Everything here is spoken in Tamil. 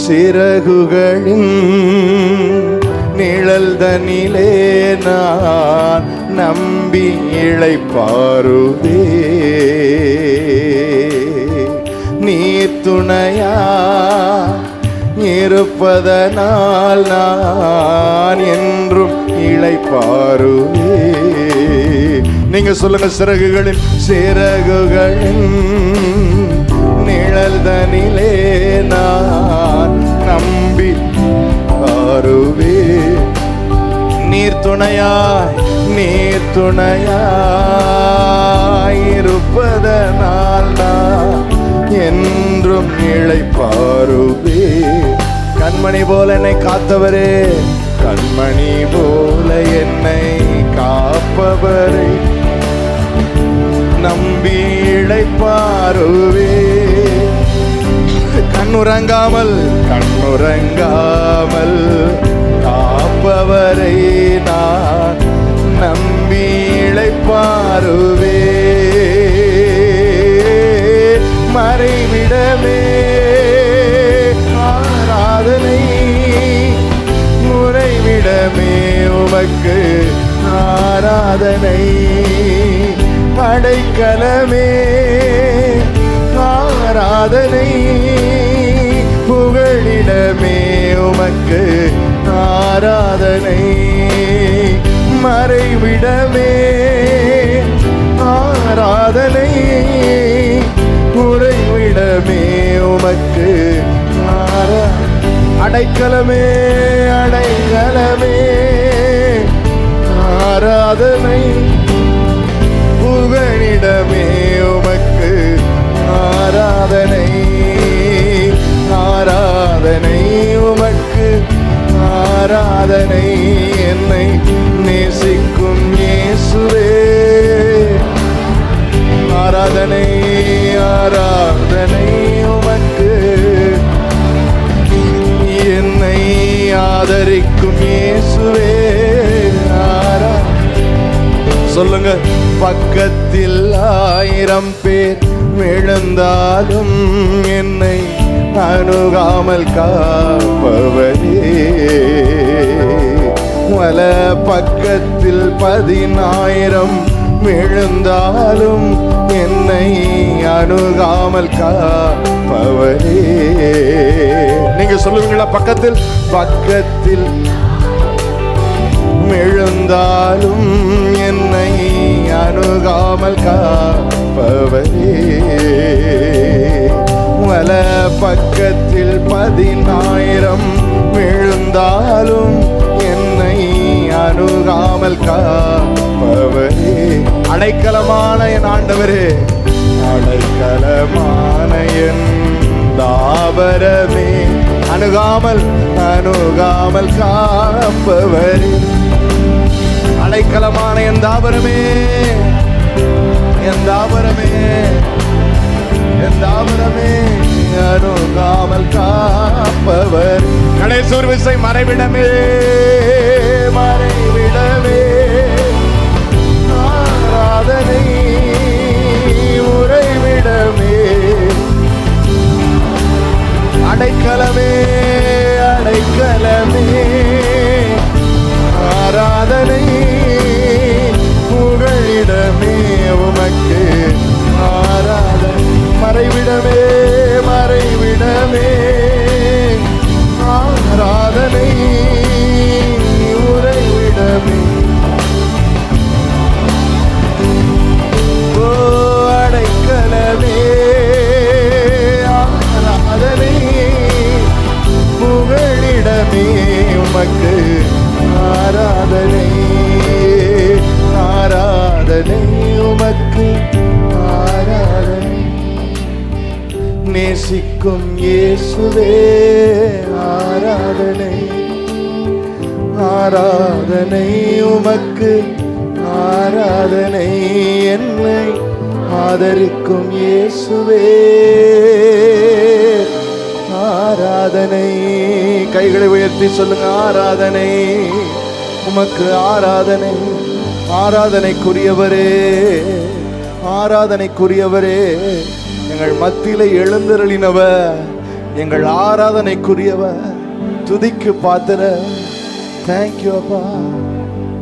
சிறகுகளின் நிழல் தனிலே நான் நம்பி இளைப்பாறுவே. நீர் துணையா இருப்பதனால் நான் என்றும் இளைப்பாறுவே. நீங்க சொல்லுங்க, சிறகுகளின் நிழல் தனிலே நான் நம்பி பாருவே. நீர் துணையாய் இருப்பதனால் நான் என்றும் இளைப்பாறுவே. கண்மணி போல என்னை காத்தவரே, கண்மணி போல என்னை காப்பவரை நம்பி இளைப்பாறுவே. கண்ணுறங்காமல் காப்பவரை நான் நம்பி இளைப்பாறுவே. மறைவிடமே ஆராதனை, முறைவிடமே உமக்கு ஆராதனை. அடைக்கலமே ஆராதனை, புகழிடமே உமக்கு ஆராதனை. மறைவிடமே ஆராதனை, உறைவிடமே உமக்கு அடைக்கலமே ஆராதனை. புகழிடமே உமக்கு ஆராதனை. உமக்கு ஆராதனை. என்னை நேசிக்கும் இயேசுவே ஆராதனை உமக்கு. என்னை ஆதரிக்கும் இயேசுவே சொல்லுங்க. பக்கத்தில் 1000 பேர் விழுந்தாலும் என்னை அணுகாமல் காப்பவரே. வல பக்கத்தில் 10,000 விழுந்தாலும் என்னை அணுகாமல் காப்பவரே. நீங்க சொல்லுவீங்களா, பக்கத்தில் விழுந்தாலும் என்னை அணுகாமல் காப்பவரே. வல பக்கத்தில் 10,000 விழுந்தாலும் என்னை அணுகாமல் காப்பவரே. அடைக்கலமான என் ஆண்டவரே, அடைக்கலமான என் தாபரமே, அணுகாமல் காப்பவரே. அடைக்கலமான என் தாபரமே, அணுகாமல் காப்பவர். கடைசி விசை, மறைவிடமே ஆராதனை. உறைவிடமே அடைக்கலமே ஆராதனை. புகழிடமே உமக்கு ஆராதனை. மறைவிடமே ஆராதனை. உறைவிடமே அடைக்கலமே ஆராதனை. புகழிடமே உமக்கு ஆராதனை உமக்கு ஆராதனை. நேசிக்கும் இயேசுவே ஆராதனை உமக்கு ஆராதனை. என்னை ஆதரிக்கும் இயேசுவே ஆராதனை. கைகளை உயர்த்தி சொல்லுங்க, ஆராதனை உமக்கு ஆராதனைக்குரியவரே எங்கள் மத்தியில எழுந்தருளினவர் எங்கள் ஆராதனைக்குரியவர், துதிக்கு பாத்திர. தேங்க்யூ அப்பா.